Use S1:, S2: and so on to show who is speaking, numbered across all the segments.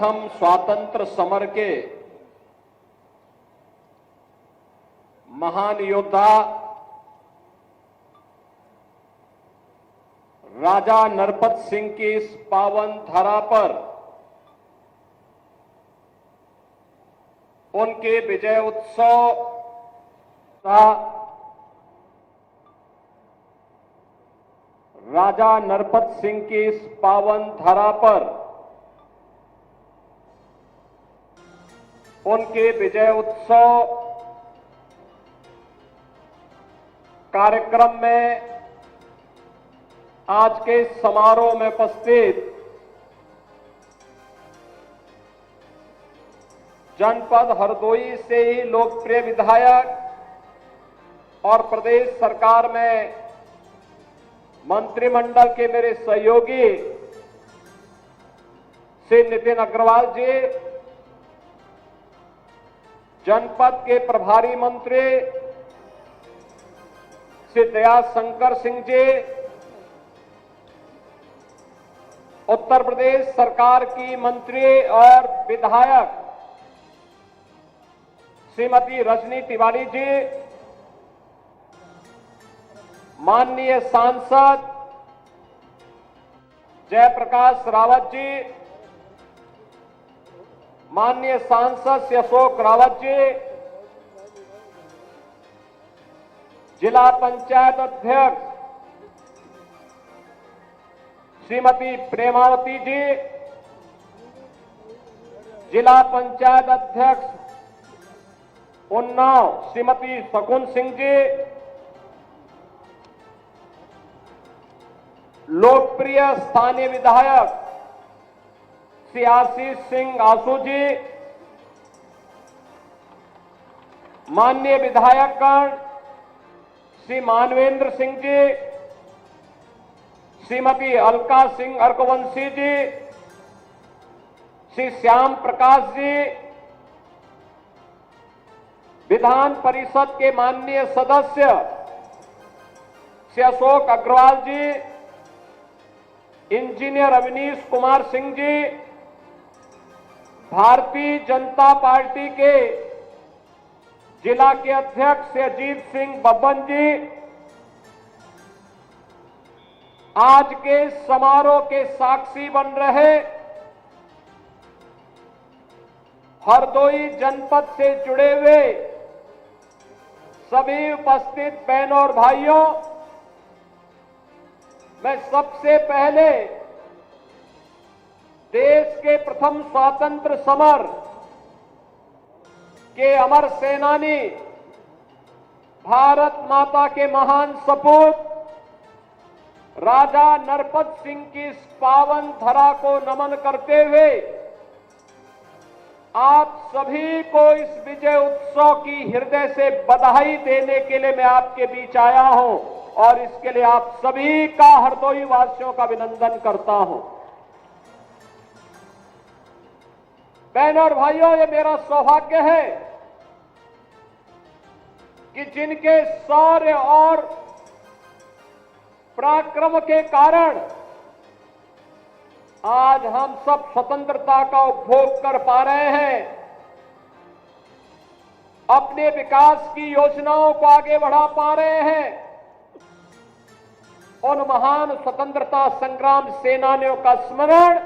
S1: हम स्वातंत्र समर के महान योद्धा राजा नरपत सिंह की इस पावन धरा पर उनके विजय उत्सव का राजा नरपत सिंह की इस पावन धरा पर उनके विजय उत्सव कार्यक्रम में आज के समारोह में उपस्थित जनपद हरदोई से ही लोकप्रिय विधायक और प्रदेश सरकार में मंत्रिमंडल के मेरे सहयोगी श्री नितिन अग्रवाल जी, जनपद के प्रभारी मंत्री श्री दयाशंकर सिंह जी, उत्तर प्रदेश सरकार की मंत्री और विधायक श्रीमती रजनी तिवारी जी, माननीय सांसद जयप्रकाश रावत जी, माननीय सांसद श्री अशोक रावत जी, जिला पंचायत अध्यक्ष श्रीमती प्रेमावती जी, जिला पंचायत अध्यक्ष उन्नाव श्रीमती शकुन सिंह जी, लोकप्रिय स्थानीय विधायक श्री आशीष सिंह आसू जी, माननीय विधायकगण श्री मानवेंद्र सिंह जी, श्रीमती अलका सिंह अर्कवंशी जी, श्री श्याम प्रकाश जी, विधान परिषद के माननीय सदस्य श्री अशोक अग्रवाल जी, इंजीनियर अवनीश कुमार सिंह जी, भारतीय जनता पार्टी के जिला के अध्यक्ष श्री अजीत सिंह बब्बन जी, आज के समारोह के साक्षी बन रहे हरदोई जनपद से जुड़े हुए सभी उपस्थित बहनों और भाइयों, मैं सबसे पहले देश के प्रथम स्वातंत्र समर के अमर सेनानी, भारत माता के महान सपूत राजा नरपत सिंह की इस पावन धरा को नमन करते हुए आप सभी को इस विजय उत्सव की हृदय से बधाई देने के लिए मैं आपके बीच आया हूं और इसके लिए आप सभी का हरदोई वासियों का अभिनंदन करता हूं। बहनों और भाइयों, ये मेरा सौभाग्य है कि जिनके शौर्य और पराक्रम के कारण आज हम सब स्वतंत्रता का उपभोग कर पा रहे हैं, अपने विकास की योजनाओं को आगे बढ़ा पा रहे हैं, उन महान स्वतंत्रता संग्राम सेनानियों का स्मरण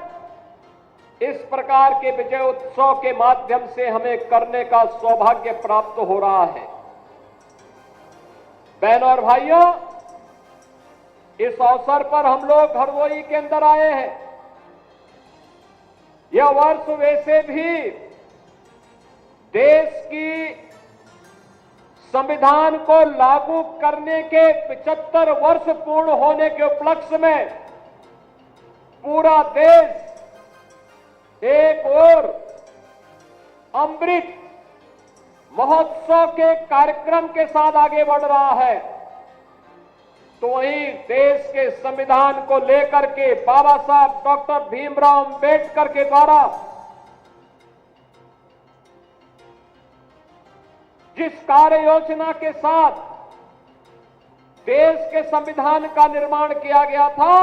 S1: इस प्रकार के विजय उत्सव के माध्यम से हमें करने का सौभाग्य प्राप्त हो रहा है। बहनों और भाइयों, इस अवसर पर हम लोग हरदोई के अंदर आए हैं। यह वर्ष वैसे भी देश की संविधान को लागू करने के 75 वर्ष पूर्ण होने के उपलक्ष्य में पूरा देश एक ओर अमृत महोत्सव के कार्यक्रम के साथ आगे बढ़ रहा है, तो वहीं देश के संविधान को लेकर के बाबा साहब डॉक्टर भीमराव अंबेडकर के द्वारा जिस कार्य योजना के साथ देश के संविधान का निर्माण किया गया था,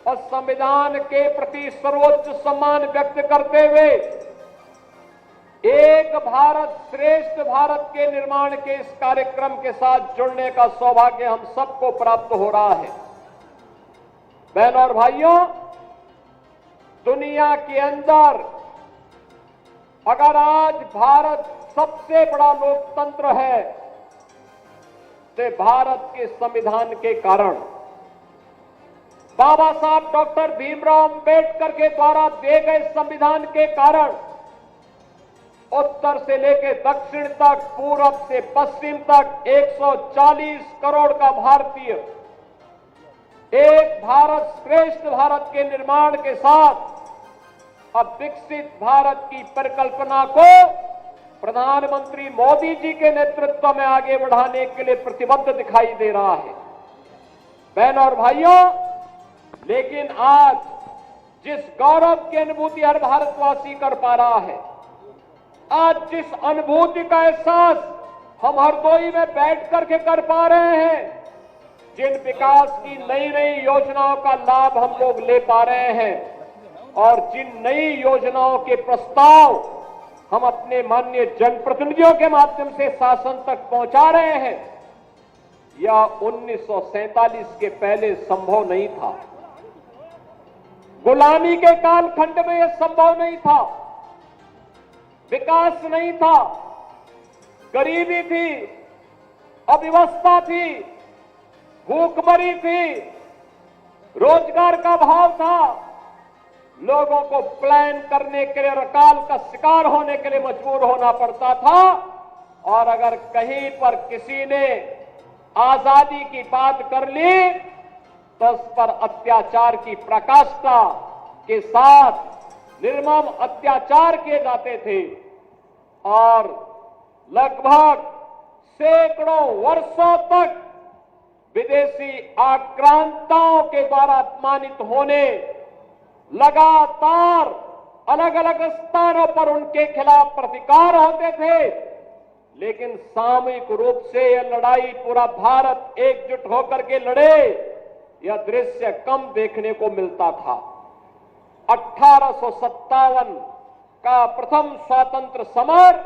S1: और संविधान के प्रति सर्वोच्च सम्मान व्यक्त करते हुए एक भारत श्रेष्ठ भारत के निर्माण के इस कार्यक्रम के साथ जुड़ने का सौभाग्य हम सबको प्राप्त हो रहा है। बहनों और भाइयों, दुनिया के अंदर अगर आज भारत सबसे बड़ा लोकतंत्र है तो भारत के संविधान के कारण, बाबा साहब डॉक्टर भीमराव अंबेडकर के द्वारा दिए गए संविधान के कारण उत्तर से लेकर दक्षिण तक, पूरब से पश्चिम तक 140 करोड़ का भारतीय एक भारत श्रेष्ठ भारत के निर्माण के साथ अब विकसित भारत की परिकल्पना को प्रधानमंत्री मोदी जी के नेतृत्व में आगे बढ़ाने के लिए प्रतिबद्ध दिखाई दे रहा है। बहनों और भाइयों, लेकिन आज जिस गौरव की अनुभूति हर भारतवासी कर पा रहा है, आज जिस अनुभूति का एहसास हम हरदोई में बैठ करके कर पा रहे हैं, जिन विकास की नई नई योजनाओं का लाभ हम लोग ले पा रहे हैं और जिन नई योजनाओं के प्रस्ताव हम अपने माननीय जनप्रतिनिधियों के माध्यम से शासन तक पहुंचा रहे हैं, यह 1947 के पहले संभव नहीं था। गुलामी के कालखंड में यह संभव नहीं था। विकास नहीं था, गरीबी थी, अव्यवस्था थी, भूखमरी थी, रोजगार का अभाव था, लोगों को प्लान करने के लिए अकाल का शिकार होने के लिए मजबूर होना पड़ता था। और अगर कहीं पर किसी ने आजादी की बात कर ली तो उस पर अत्याचार की प्रकाष्ठा के साथ निर्मम अत्याचार किए जाते थे और लगभग सैकड़ों वर्षों तक विदेशी आक्रांताओं के द्वारा अपमानित होने, लगातार अलग अलग स्थानों पर उनके खिलाफ प्रतिकार होते थे, लेकिन सामूहिक रूप से यह लड़ाई पूरा भारत एकजुट होकर के लड़े, यह दृश्य कम देखने को मिलता था। 1857 का प्रथम स्वतंत्र समर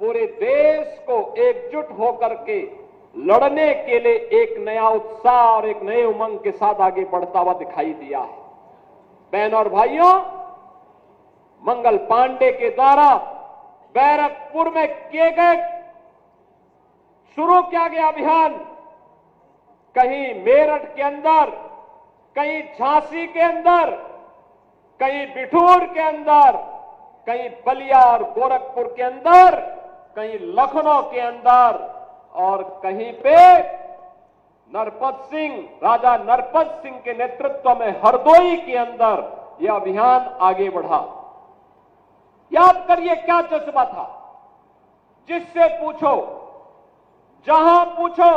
S1: पूरे देश को एकजुट होकर के लड़ने के लिए एक नया उत्साह और एक नए उमंग के साथ आगे बढ़ता हुआ दिखाई दिया है। बहनों और भाइयों, मंगल पांडे के द्वारा बैरकपुर में किए गए शुरू किया गया अभियान कहीं मेरठ के अंदर, कहीं झांसी के अंदर, कहीं बिठूर के अंदर, कहीं बलिया और गोरखपुर के अंदर, कहीं लखनऊ के अंदर और कहीं पे राजा नरपत सिंह के नेतृत्व में हरदोई के अंदर यह अभियान आगे बढ़ा। याद करिए क्या जज्बा था। जिससे पूछो, जहां पूछो,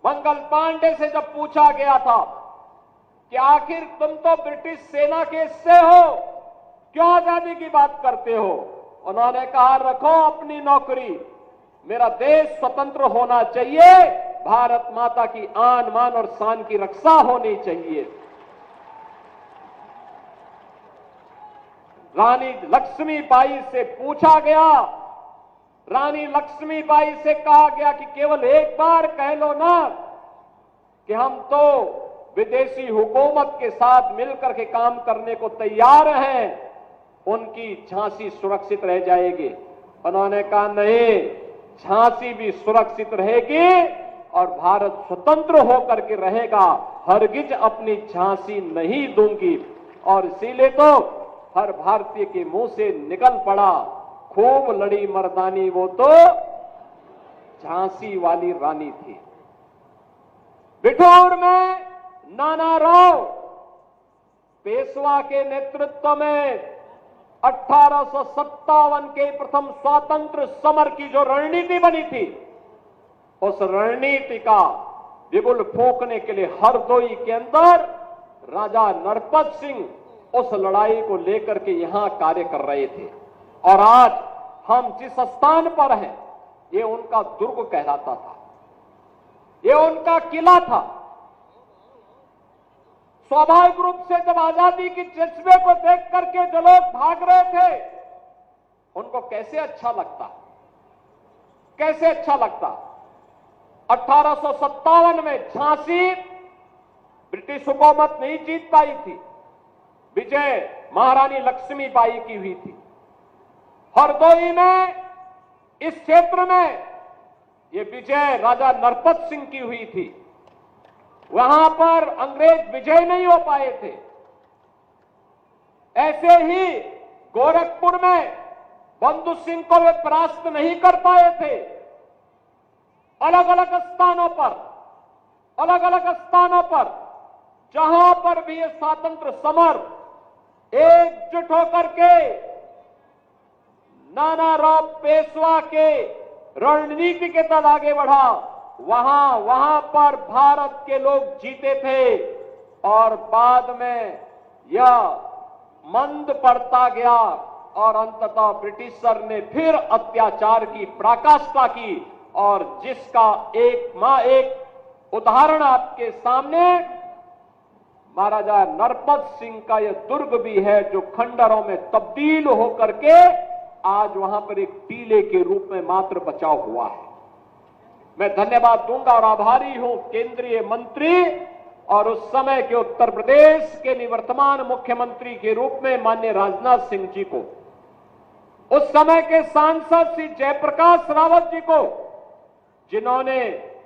S1: मंगल पांडे से जब पूछा गया था कि आखिर तुम तो ब्रिटिश सेना के हिस्से हो, क्यों आजादी की बात करते हो, उन्होंने कहा रखो अपनी नौकरी, मेरा देश स्वतंत्र होना चाहिए, भारत माता की आन मान और शान की रक्षा होनी चाहिए। रानी लक्ष्मीबाई से पूछा गया, रानी लक्ष्मीबाई से कहा गया कि केवल एक बार कह लो ना कि हम तो विदेशी हुकूमत के साथ मिलकर के काम करने को तैयार हैं, उनकी झांसी सुरक्षित रह जाएगी। उन्होंने कहा नहीं, झांसी भी सुरक्षित रहेगी और भारत स्वतंत्र होकर के रहेगा, हरगिज अपनी झांसी नहीं दूंगी। और इसीलिए तो हर भारतीय के मुंह से निकल पड़ा, खूब लड़ी मर्दानी वो तो झांसी वाली रानी थी। बिठूर में नाना राव पेशवा के नेतृत्व में 1857 के प्रथम स्वातंत्र समर की जो रणनीति बनी थी, उस रणनीति का बिगुल फूंकने के लिए हरदोई के अंदर राजा नरपत सिंह उस लड़ाई को लेकर के यहां कार्य कर रहे थे। और आज हम जिस स्थान पर हैं, ये उनका दुर्ग कहलाता था, ये उनका किला था। स्वाभाविक रूप से जब आजादी की जज्बे को देख करके जो लोग भाग रहे थे, उनको कैसे अच्छा लगता, कैसे अच्छा लगता। 1857 में झांसी ब्रिटिश हुकूमत नहीं जीत पाई थी, विजय महारानी लक्ष्मीबाई की हुई थी। हरदोई में, इस क्षेत्र में ये विजय राजा नरपत सिंह की हुई थी। वहां पर अंग्रेज विजय नहीं हो पाए थे। ऐसे ही गोरखपुर में बंधु सिंह को वे परास्त नहीं कर पाए थे। अलग अलग स्थानों पर जहां पर भी ये स्वतंत्र समर एकजुट होकर के नानाराव पेशवा के रणनीति के तहत आगे बढ़ा, वहां पर भारत के लोग जीते थे और बाद में यह मंद पड़ता गया और अंततः ब्रिटिशर ने फिर अत्याचार की पराकाष्ठा की। और जिसका एक उदाहरण आपके सामने महाराजा नरपत सिंह का यह दुर्ग भी है, जो खंडरों में तब्दील होकर के आज वहां पर एक टीले के रूप में मात्र बचा हुआ है। मैं धन्यवाद दूंगा और आभारी हूं केंद्रीय मंत्री और उस समय के उत्तर प्रदेश के निवर्तमान मुख्यमंत्री के रूप में माननीय राजनाथ सिंह जी को, उस समय के सांसद श्री जयप्रकाश रावत जी को, जिन्होंने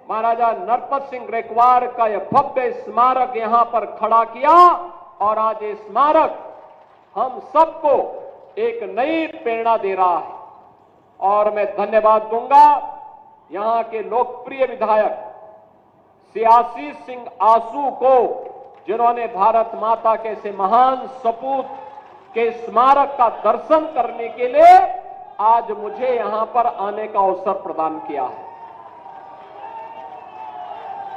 S1: महाराजा नरपत सिंह ग्रेकवार का यह भव्य स्मारक यहां पर खड़ा किया। और आज ये स्मारक हम सबको एक नई प्रेरणा दे रहा है। और मैं धन्यवाद दूंगा यहां के लोकप्रिय विधायक श्री आशीष सिंह आसू को, जिन्होंने भारत माता के ऐसे महान सपूत के स्मारक का दर्शन करने के लिए आज मुझे यहां पर आने का अवसर प्रदान किया है।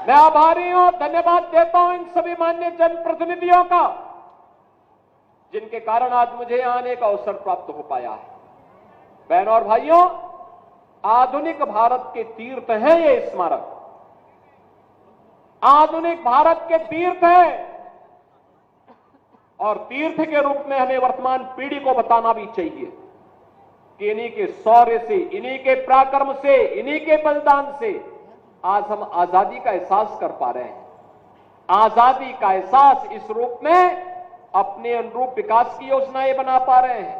S1: मैं आभारी हूं, धन्यवाद देता हूं इन सभी माननीय जनप्रतिनिधियों का, जिनके कारण आज मुझे यहां आने का अवसर प्राप्त हो पाया है। बहनों और भाइयों, आधुनिक भारत के तीर्थ हैं ये स्मारक, आधुनिक भारत के तीर्थ है। और तीर्थ के रूप में हमें वर्तमान पीढ़ी को बताना भी चाहिए कि इन्हीं के शौर्य से, इन्हीं के पराक्रम से, इन्हीं के बलिदान से आज हम आजादी का एहसास कर पा रहे हैं। आजादी का एहसास इस रूप में अपने अनुरूप विकास की योजनाएं बना पा रहे हैं।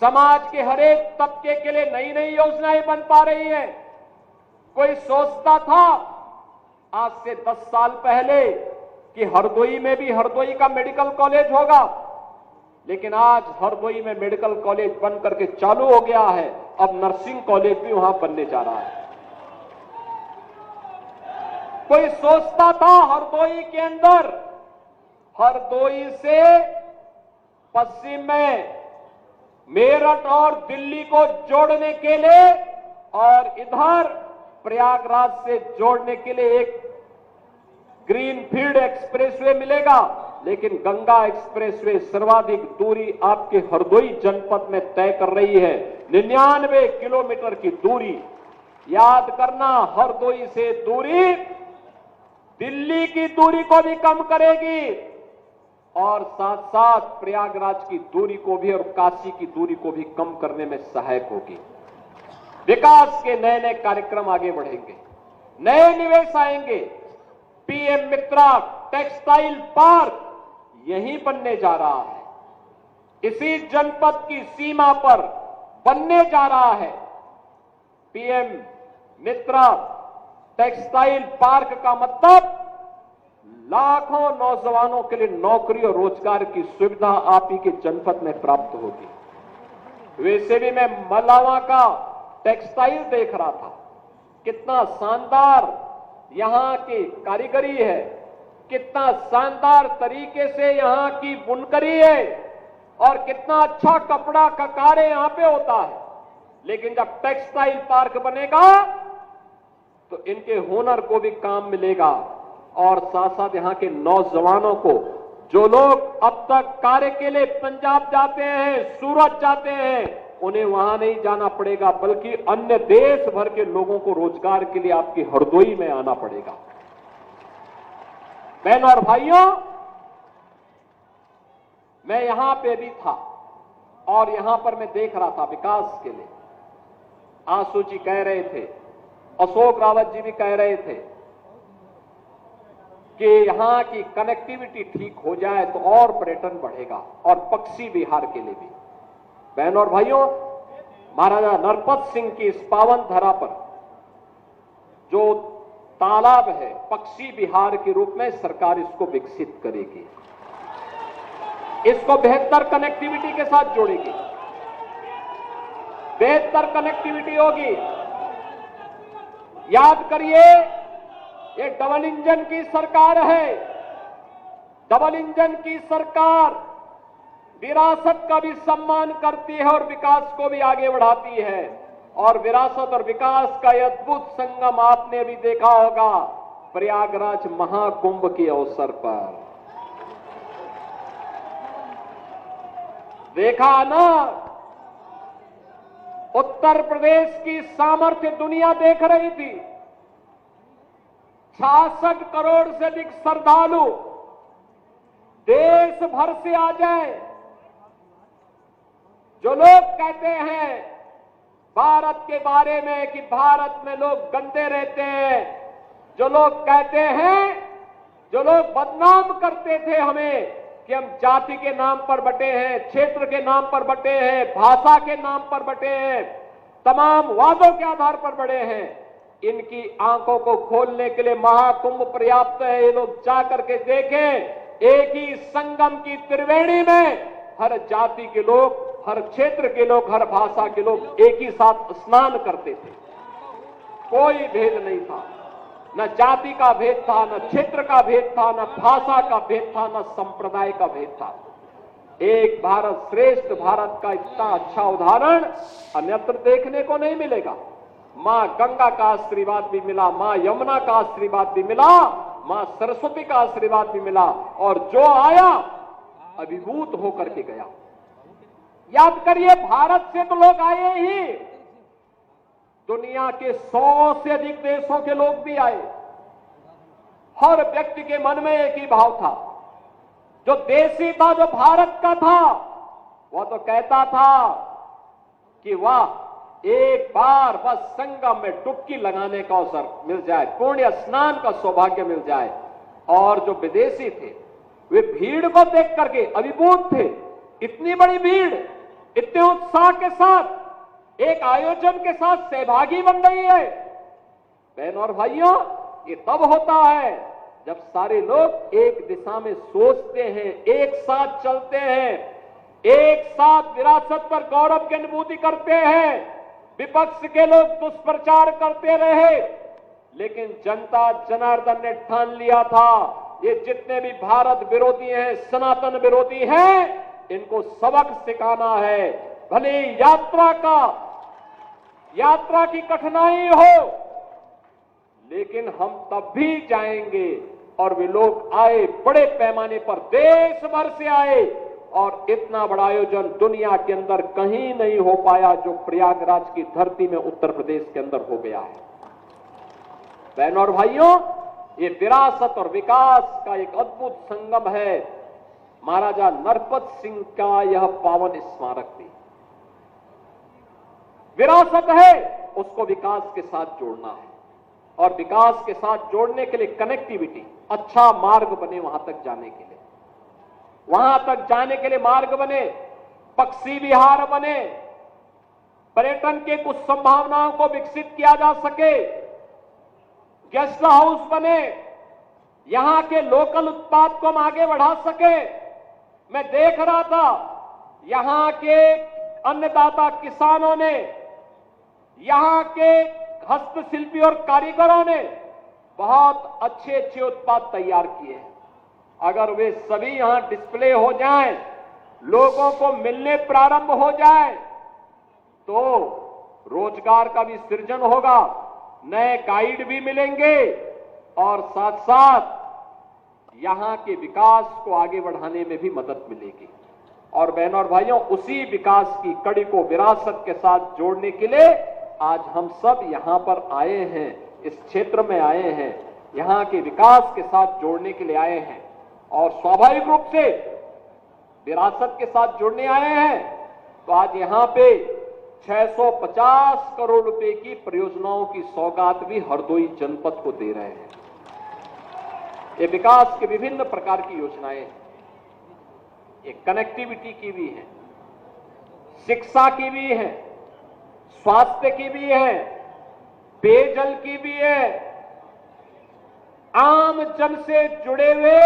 S1: समाज के हर एक तबके के लिए नई नई योजनाएं बन पा रही है। कोई सोचता था आज से 10 साल पहले कि हरदोई में भी हरदोई का मेडिकल कॉलेज होगा, लेकिन आज हरदोई में मेडिकल कॉलेज बन करके चालू हो गया है। अब नर्सिंग कॉलेज भी वहां बनने जा रहा है। कोई सोचता था हरदोई के अंदर, हरदोई से पश्चिम में मेरठ और दिल्ली को जोड़ने के लिए और इधर प्रयागराज से जोड़ने के लिए एक ग्रीनफील्ड एक्सप्रेसवे मिलेगा, लेकिन गंगा एक्सप्रेसवे सर्वाधिक दूरी आपके हरदोई जनपद में तय कर रही है। 99 किलोमीटर की दूरी। याद करना, हरदोई से दूरी दिल्ली की दूरी को भी कम करेगी और साथ साथ प्रयागराज की दूरी को भी और काशी की दूरी को भी कम करने में सहायक होगी। विकास के नए नए कार्यक्रम आगे बढ़ेंगे, नए निवेश आएंगे। पीएम मित्रा टेक्सटाइल पार्क यहीं बनने जा रहा है, इसी जनपद की सीमा पर बनने जा रहा है। पीएम मित्रा टेक्सटाइल पार्क का मतलब लाखों नौजवानों के लिए नौकरी और रोजगार की सुविधा आप ही के जनपद में प्राप्त होगी। वैसे भी मैं मलावा का टेक्सटाइल देख रहा था, कितना शानदार यहां की कारीगरी है, कितना शानदार तरीके से यहां की बुनकरी है और कितना अच्छा कपड़ा का कार्य यहां पे होता है। लेकिन जब टेक्सटाइल पार्क बनेगा तो इनके हुनर को भी काम मिलेगा और साथ साथ यहां के नौजवानों को, जो लोग अब तक कार्य के लिए पंजाब जाते हैं, सूरत जाते हैं, उन्हें वहां नहीं जाना पड़ेगा, बल्कि अन्य देश भर के लोगों को रोजगार के लिए आपकी हरदोई में आना पड़ेगा। बहनों और भाइयों, मैं यहां पे भी था और यहां पर मैं देख रहा था विकास के लिए। आंसू जी कह रहे थे, अशोक रावत जी भी कह रहे थे कि यहां की कनेक्टिविटी ठीक हो जाए तो और पर्यटन बढ़ेगा और पक्षी विहार के लिए भी। बहनों और भाइयों, महाराजा नरपत सिंह की इस पावन धरा पर जो तालाब है, पक्षी विहार के रूप में सरकार इसको विकसित करेगी, इसको बेहतर कनेक्टिविटी के साथ जोड़ेगी, बेहतर कनेक्टिविटी होगी। याद करिए, ये डबल इंजन की सरकार है। डबल इंजन की सरकार विरासत का भी सम्मान करती है और विकास को भी आगे बढ़ाती है। और विरासत और विकास का यह अद्भुत संगम आपने भी देखा होगा प्रयागराज महाकुंभ के अवसर पर। देखा ना, उत्तर प्रदेश की सामर्थ्य दुनिया देख रही थी। 66 करोड़ से अधिक श्रद्धालु देश भर से आ जाए। जो लोग कहते हैं भारत के बारे में कि भारत में लोग गंदे रहते हैं, जो लोग कहते हैं, जो लोग बदनाम करते थे हमें कि हम जाति के नाम पर बटे हैं, क्षेत्र के नाम पर बटे हैं, भाषा के नाम पर बटे हैं, तमाम वादों के आधार पर बड़े हैं, इनकी आंखों को खोलने के लिए महाकुंभ पर्याप्त है। ये लोग जाकर के देखें, एक ही संगम की त्रिवेणी में हर जाति के लोग, हर क्षेत्र के लोग, हर भाषा के लोग एक ही साथ स्नान करते थे। कोई भेद नहीं था, न जाति का भेद था, न क्षेत्र का भेद था, न भाषा का भेद था, न संप्रदाय का भेद था। एक भारत श्रेष्ठ भारत का इतना अच्छा उदाहरण अन्यत्र देखने को नहीं मिलेगा। मां गंगा का आशीर्वाद भी मिला, मां यमुना का आशीर्वाद भी मिला, मां सरस्वती का आशीर्वाद भी मिला, और जो आया अभिभूत होकर के गया। याद करिए, भारत से तो लोग आए ही, दुनिया के 100 से अधिक देशों के लोग भी आए। हर व्यक्ति के मन में एक ही भाव था, जो देशी था, जो भारत का था, वह तो कहता था कि वाह, एक बार बस संगम में डुबकी लगाने का अवसर मिल जाए, पुण्य स्नान का सौभाग्य मिल जाए। और जो विदेशी थे वे भीड़ को देख करके अभिभूत थे। इतनी बड़ी भीड़, इतने उत्साह के साथ एक आयोजन के साथ सहभागी बन रही है। बहनों और भाइयों, ये तब होता है जब सारे लोग एक दिशा में सोचते हैं, एक साथ चलते हैं, एक साथ विरासत पर गौरव की अनुभूति करते हैं। विपक्ष के लोग दुष्प्रचार करते रहे, लेकिन जनता जनार्दन ने ठान लिया था, ये जितने भी भारत विरोधी हैं, सनातन विरोधी हैं, इनको सबक सिखाना है। भले यात्रा की कठिनाई हो, लेकिन हम तब भी जाएंगे। और वे लोग आए, बड़े पैमाने पर देश भर से आए, और इतना बड़ा आयोजन दुनिया के अंदर कहीं नहीं हो पाया जो प्रयागराज की धरती में उत्तर प्रदेश के अंदर हो गया है। बहनों और भाइयों, ये विरासत और विकास का एक अद्भुत संगम है। महाराजा नरपत सिंह का यह पावन स्मारक भी विरासत है, उसको विकास के साथ जोड़ना है। और विकास के साथ जोड़ने के लिए कनेक्टिविटी, अच्छा मार्ग बने वहां तक जाने के लिए, वहां तक जाने के लिए मार्ग बने, पक्षी विहार बने, पर्यटन के कुछ संभावनाओं को विकसित किया जा सके, गेस्ट हाउस बने, यहां के लोकल उत्पाद को हम आगे बढ़ा सके। मैं देख रहा था, यहां के अन्नदाता किसानों ने, यहां के हस्तशिल्पी और कारीगरों ने बहुत अच्छे अच्छे उत्पाद तैयार किए हैं। अगर वे सभी यहां डिस्प्ले हो जाएं, लोगों को मिलने प्रारंभ हो जाए, तो रोजगार का भी सृजन होगा, नए गाइड भी मिलेंगे, और साथ साथ यहां के विकास को आगे बढ़ाने में भी मदद मिलेगी। और बहनों और भाइयों, उसी विकास की कड़ी को विरासत के साथ जोड़ने के लिए आज हम सब यहां पर आए हैं, इस क्षेत्र में आए हैं, यहां के विकास के साथ जोड़ने के लिए आए हैं। और स्वाभाविक रूप से विरासत के साथ जुड़ने आए हैं, तो आज यहां पे 650 करोड़ रुपए की परियोजनाओं की सौगात भी हरदोई जनपद को दे रहे हैं। ये विकास के विभिन्न प्रकार की योजनाएं हैं। ये कनेक्टिविटी की भी है, शिक्षा की भी है, स्वास्थ्य की भी है, पेयजल की भी है, आम जन से जुड़े हुए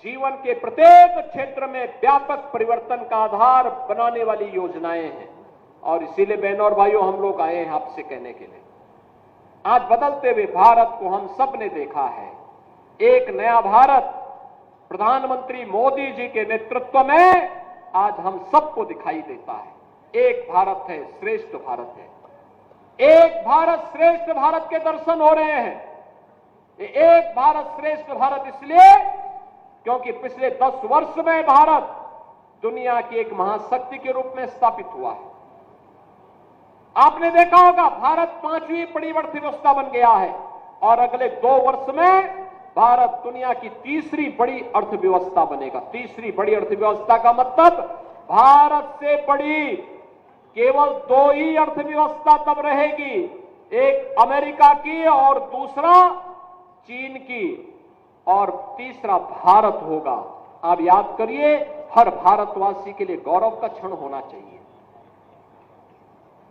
S1: जीवन के प्रत्येक क्षेत्र में व्यापक परिवर्तन का आधार बनाने वाली योजनाएं हैं। और इसीलिए बहनों और भाइयों, हम लोग आए हैं आपसे कहने के लिए, आज बदलते हुए भारत को हम सब ने देखा है। एक नया भारत प्रधानमंत्री मोदी जी के नेतृत्व में आज हम सबको दिखाई देता है। एक भारत है, श्रेष्ठ भारत है। एक भारत श्रेष्ठ भारत के दर्शन हो रहे हैं। ये एक भारत श्रेष्ठ भारत इसलिए क्योंकि पिछले 10 वर्ष में भारत दुनिया की एक महाशक्ति के रूप में स्थापित हुआ है। आपने देखा होगा, भारत 5वीं बड़ी अर्थव्यवस्था बन गया है और अगले 2 वर्ष में भारत दुनिया की 3री बड़ी अर्थव्यवस्था बनेगा। 3री बड़ी अर्थव्यवस्था का मतलब भारत से बड़ी केवल 2 ही अर्थव्यवस्था तब रहेगी, एक अमेरिका की और दूसरा चीन की, और तीसरा भारत होगा। आप याद करिए, हर भारतवासी के लिए गौरव का क्षण होना चाहिए।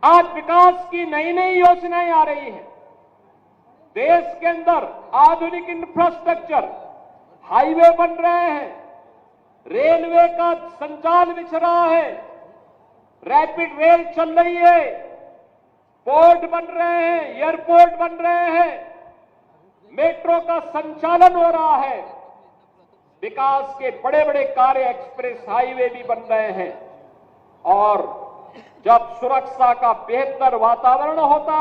S1: आज विकास की नई नई योजनाएं आ रही हैं। देश के अंदर आधुनिक इंफ्रास्ट्रक्चर, हाईवे बन रहे हैं, रेलवे का संचार बिछ रहा है, रैपिड रेल चल रही है, पोर्ट बन रहे हैं, एयरपोर्ट बन रहे हैं, मेट्रो का संचालन हो रहा है, विकास के बड़े बड़े कार्य, एक्सप्रेस हाईवे भी बन रहे हैं। और जब सुरक्षा का बेहतर वातावरण होता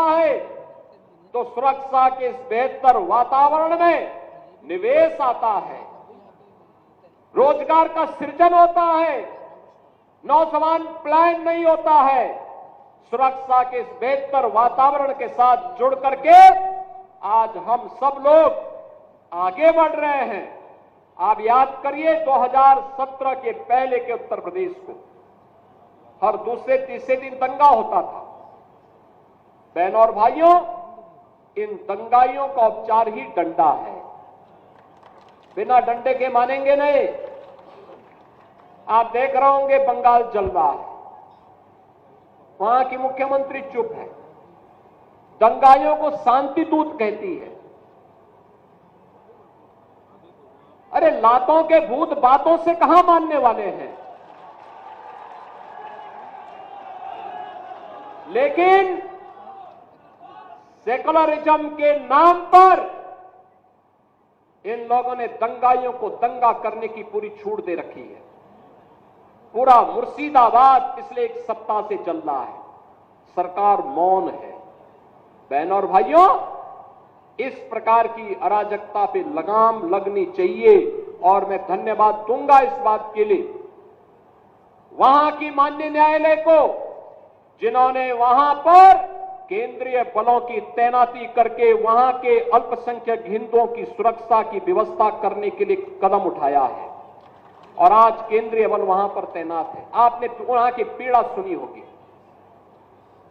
S1: है, तो सुरक्षा के इस बेहतर वातावरण में निवेश आता है, रोजगार का सृजन होता है, नौजवान प्लान नहीं होता है। सुरक्षा के इस बेहतर वातावरण के साथ जुड़ करके आज हम सब लोग आगे बढ़ रहे हैं। आप याद करिए 2017 के पहले के उत्तर प्रदेश को हर दूसरे तीसरे दिन दंगा होता था। बहनों और भाइयों, इन दंगाइयों का उपचार ही डंडा है। बिना डंडे के मानेंगे नहीं। आप देख रहे होंगे बंगाल जल रहा है, वहां की मुख्यमंत्री चुप है, दंगाइयों को शांति दूत कहती है। अरे लातों के भूत बातों से कहां मानने वाले हैं। लेकिन सेकुलरिज्म के नाम पर इन लोगों ने दंगाइयों को दंगा करने की पूरी छूट दे रखी है। पूरा मुर्शिदाबाद पिछले 1 सप्ताह से चल रहा है, सरकार मौन है। बहनों और भाइयों, इस प्रकार की अराजकता पे लगाम लगनी चाहिए और मैं धन्यवाद दूंगा इस बात के लिए वहां की माननीय न्यायालय को, जिन्होंने वहां पर केंद्रीय बलों की तैनाती करके वहां के अल्पसंख्यक हिंदुओं की सुरक्षा की व्यवस्था करने के लिए कदम उठाया है और आज केंद्रीय बल वहां पर तैनात है। आपने वहां की पीड़ा सुनी होगी।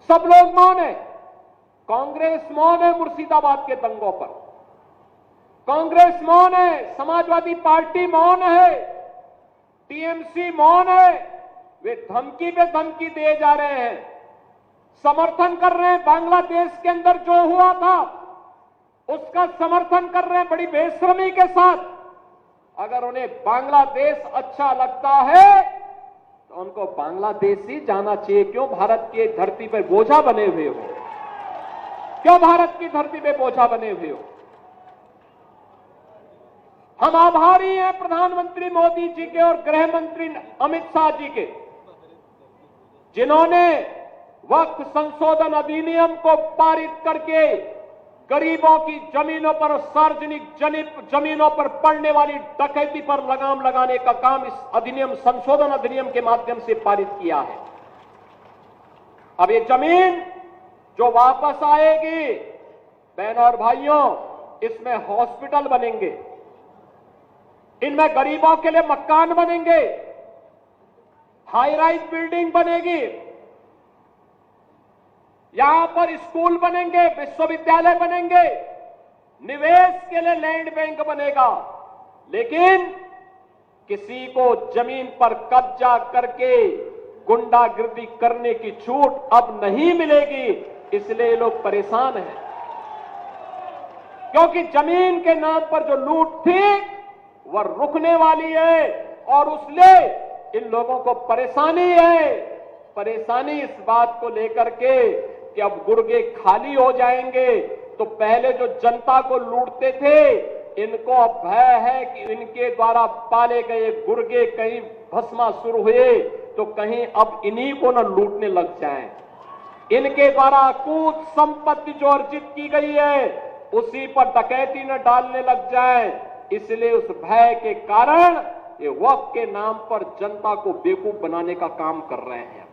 S1: सब लोग मौन है, कांग्रेस मौन है मुर्शिदाबाद के दंगों पर, कांग्रेस मौन है, समाजवादी पार्टी मौन है, टीएमसी मौन है। वे धमकी पे धमकी दिए जा रहे हैं, समर्थन कर रहे हैं। बांग्लादेश के अंदर जो हुआ था उसका समर्थन कर रहे हैं बड़ी बेशर्मी के साथ। अगर उन्हें बांग्लादेश अच्छा लगता है तो उनको बांग्लादेश ही जाना चाहिए। क्यों भारत की धरती पर बोझा बने हुए हो? क्यों भारत की धरती पे बोझा बने हुए हो? हम आभारी हैं प्रधानमंत्री मोदी जी के और गृह मंत्री अमित शाह जी के, जिन्होंने वक्फ संशोधन अधिनियम को पारित करके गरीबों की जमीनों पर, सार्वजनिक जमीनों पर पड़ने वाली डकैती पर लगाम लगाने का काम इस अधिनियम, संशोधन अधिनियम के माध्यम से पारित किया है। अब ये जमीन जो वापस आएगी, बहनों और भाइयों, इसमें हॉस्पिटल बनेंगे, इनमें गरीबों के लिए मकान बनेंगे, हाई राइज बिल्डिंग बनेगी, यहां पर स्कूल बनेंगे, विश्वविद्यालय बनेंगे, निवेश के लिए लैंड बैंक बनेगा। लेकिन किसी को जमीन पर कब्जा करके गुंडागिर्दी करने की छूट अब नहीं मिलेगी, इसलिए लोग परेशान हैं। क्योंकि जमीन के नाम पर जो लूट थी वह रुकने वाली है और उसलिए इन लोगों को परेशानी है। परेशानी इस बात को लेकर के कि अब गुर्गे खाली हो जाएंगे, तो पहले जो जनता को लूटते थे इनको अब भय है कि इनके द्वारा पाले गए गुर्गे कहीं भस्मासुर हुए तो कहीं अब इन्हीं को न लूटने लग जाएं। इनके द्वारा अकूत संपत्ति जो अर्जित की गई है उसी पर डकैती न डालने लग जाए, इसलिए उस भय के कारण ये वक्फ के नाम पर जनता को बेवकूफ बनाने का काम कर रहे हैं,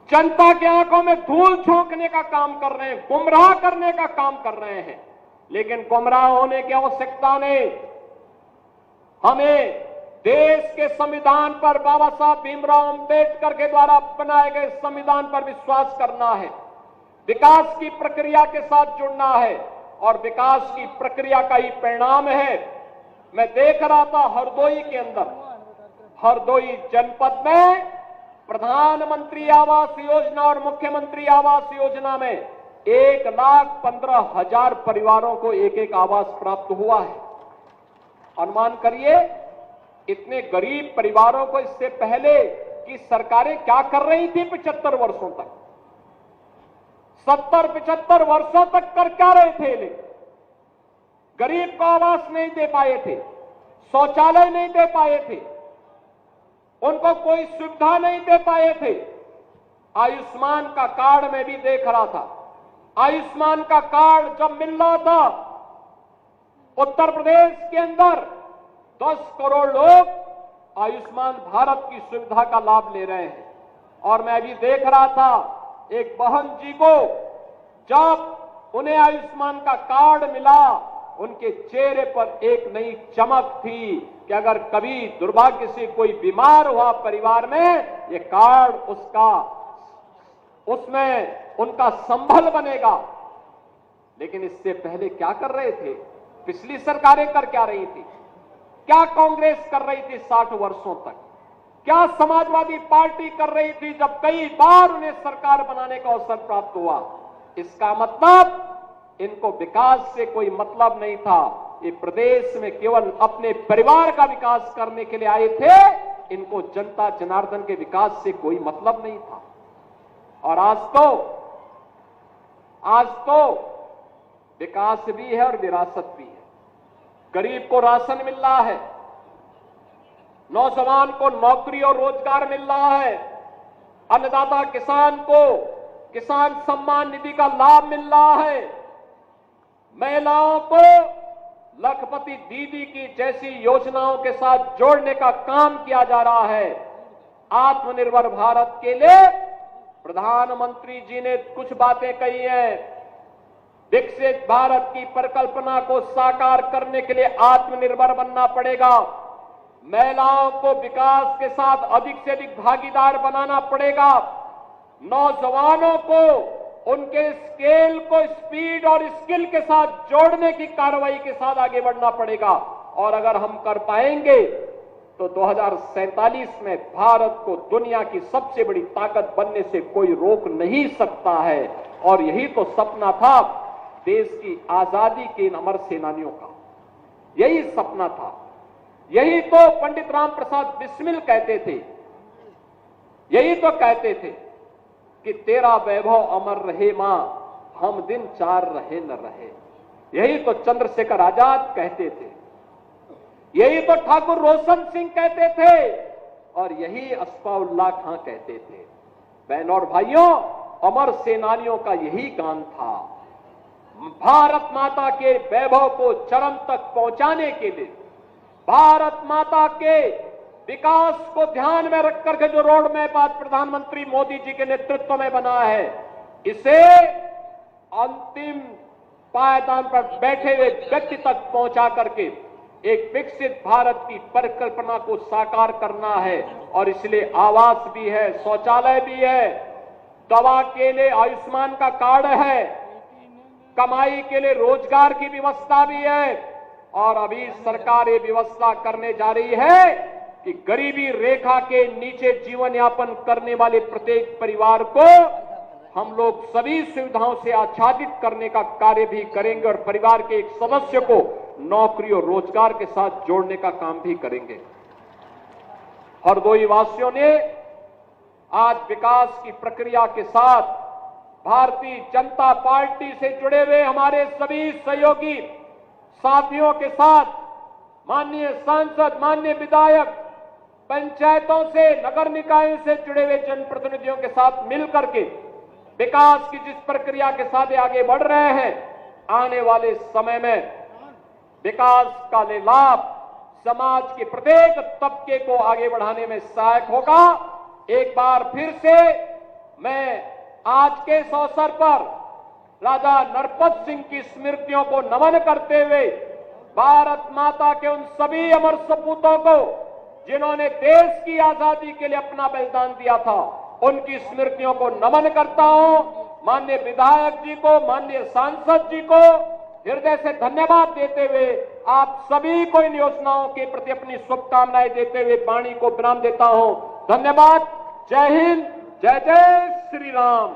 S1: जनता की आंखों में धूल झोंकने का काम कर रहे हैं, गुमराह करने का काम कर रहे हैं। लेकिन गुमराह होने की आवश्यकता नहीं। हमें देश के संविधान पर, बाबा साहब भीमराव अंबेडकर के द्वारा बनाए गए संविधान पर विश्वास करना है, विकास की प्रक्रिया के साथ जुड़ना है और विकास की प्रक्रिया का ही परिणाम है। मैं देख रहा था हरदोई के अंदर, हरदोई जनपद में प्रधानमंत्री आवास योजना और मुख्यमंत्री आवास योजना में 1,15,000 परिवारों को एक एक आवास प्राप्त हुआ है। अनुमान करिए इतने गरीब परिवारों को इससे पहले की सरकारें क्या कर रही थी 75 वर्षों तक, 70-75 वर्षों तक कर क्या रहे थे। लेकिन गरीब को आवास नहीं दे पाए थे, शौचालय नहीं दे पाए थे, उनको कोई सुविधा नहीं दे पाए थे। आयुष्मान का कार्ड मैं भी देख रहा था, आयुष्मान का कार्ड जब मिल रहा था उत्तर प्रदेश के अंदर 10 करोड़ लोग आयुष्मान भारत की सुविधा का लाभ ले रहे हैं। और मैं भी देख रहा था एक बहन जी को जब उन्हें आयुष्मान का कार्ड मिला, उनके चेहरे पर एक नई चमक थी कि अगर कभी दुर्भाग्य से कोई बीमार हुआ परिवार में, ये कार्ड उसमें उनका संबल बनेगा। लेकिन इससे पहले क्या कर रहे थे, पिछली सरकारें कर क्या रही थी, क्या कांग्रेस कर रही थी 60 वर्षों तक, क्या समाजवादी पार्टी कर रही थी जब कई बार उन्हें सरकार बनाने का अवसर प्राप्त हुआ। इसका मतलब इनको विकास से कोई मतलब नहीं था, ये प्रदेश में केवल अपने परिवार का विकास करने के लिए आए थे, इनको जनता जनार्दन के विकास से कोई मतलब नहीं था। और आज तो विकास भी है और विरासत भी है। गरीब को राशन मिल रहा है, नौजवान को नौकरी और रोजगार मिल रहा है, अन्नदाता किसान को किसान सम्मान निधि का लाभ मिल रहा है, महिलाओं को लखपति दीदी की जैसी योजनाओं के साथ जोड़ने का काम किया जा रहा है। आत्मनिर्भर भारत के लिए प्रधानमंत्री जी ने कुछ बातें कही हैं। विकसित भारत की परिकल्पना को साकार करने के लिए आत्मनिर्भर बनना पड़ेगा, महिलाओं को विकास के साथ अधिक से अधिक भागीदार बनाना पड़ेगा, नौजवानों को उनके स्केल को स्पीड और स्किल के साथ जोड़ने की कार्रवाई के साथ आगे बढ़ना पड़ेगा। और अगर हम कर पाएंगे तो 2047 में भारत को दुनिया की सबसे बड़ी ताकत बनने से कोई रोक नहीं सकता है। और यही तो सपना था देश की आजादी के इन अमर सेनानियों का, यही सपना था, यही तो पंडित राम प्रसाद बिस्मिल कहते थे, यही तो कहते थे कि तेरा वैभव अमर रहे मां, हम दिन चार रहे न रहे। यही तो चंद्रशेखर आजाद कहते थे, यही तो ठाकुर रोशन सिंह कहते थे और यही अस्फाउल्लाह खां कहते थे। बहनों और भाइयों, अमर सेनानियों का यही गान था। भारत माता के वैभव को चरम तक पहुंचाने के लिए, भारत माता के विकास को ध्यान में रख करके जो रोड मैप आज प्रधानमंत्री मोदी जी के नेतृत्व में बना है, इसे अंतिम पायदान पर बैठे हुए व्यक्ति तक पहुंचा करके एक विकसित भारत की परिकल्पना को साकार करना है और इसलिए आवास भी है, शौचालय भी है, दवा के लिए आयुष्मान का कार्ड है, कमाई के लिए रोजगार की व्यवस्था भी है और अभी सरकार ये व्यवस्था करने जा रही है कि गरीबी रेखा के नीचे जीवन यापन करने वाले प्रत्येक परिवार को हम लोग सभी सुविधाओं से आच्छादित करने का कार्य भी करेंगे और परिवार के एक सदस्य को नौकरी और रोजगार के साथ जोड़ने का काम भी करेंगे। हरदोई वासियों ने आज विकास की प्रक्रिया के साथ भारतीय जनता पार्टी से जुड़े हुए हमारे सभी सहयोगी साथियों के साथ, माननीय सांसद, माननीय विधायक, पंचायतों से, नगर निकायों से जुड़े हुए जनप्रतिनिधियों के साथ मिलकर के विकास की जिस प्रक्रिया के साथ आगे बढ़ रहे हैं, आने वाले समय में विकास का लाभ समाज के प्रत्येक तबके को आगे बढ़ाने में सहायक होगा। एक बार फिर से मैं आज के इस अवसर पर राजा नरपत सिंह की स्मृतियों को नमन करते हुए भारत माता के उन सभी अमर सपूतों को जिन्होंने देश की आजादी के लिए अपना बलिदान दिया था, उनकी स्मृतियों को नमन करता हूं। माननीय विधायक जी को, माननीय सांसद जी को हृदय से धन्यवाद देते हुए आप सभी को इन योजनाओं के प्रति अपनी शुभकामनाएं देते हुए वाणी को विराम देता हूं। धन्यवाद। जय हिंद, जय जय श्री राम।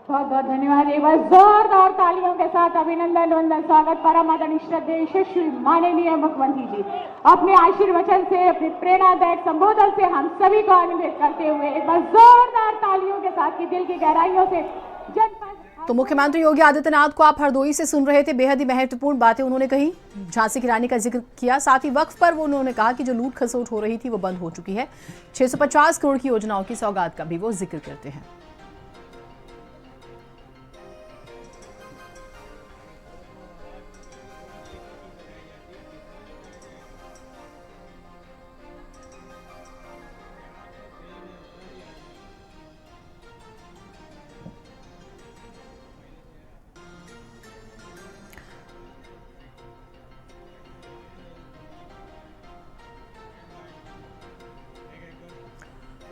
S2: बहुत बहुत धन्यवाद। एक बार जोरदार तालियों के साथ अभिनंदन वंदन स्वागत परम आदरणीय श्रद्धेय श्री माननीय मुख्यमंत्री जी अपने आशीर्वचन से, अपने प्रेरणादायक संबोधन से हम सभी को आनंदित करते हुए एक बार जोरदार तालियों के साथ की दिल की गहराइयों से जनपद।
S3: तो मुख्यमंत्री योगी आदित्यनाथ को आप हरदोई से सुन रहे थे। बेहद ही महत्वपूर्ण बातें उन्होंने कही, झांसी की रानी का जिक्र किया, साथ ही वक्फ पर वो उन्होंने कहा कि जो लूट खसोट हो रही थी वो बंद हो चुकी है। 650 करोड़ की योजनाओं की सौगात का भी वो जिक्र करते हैं।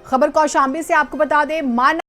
S3: खबर कौशाम्बी से आपको बता दें,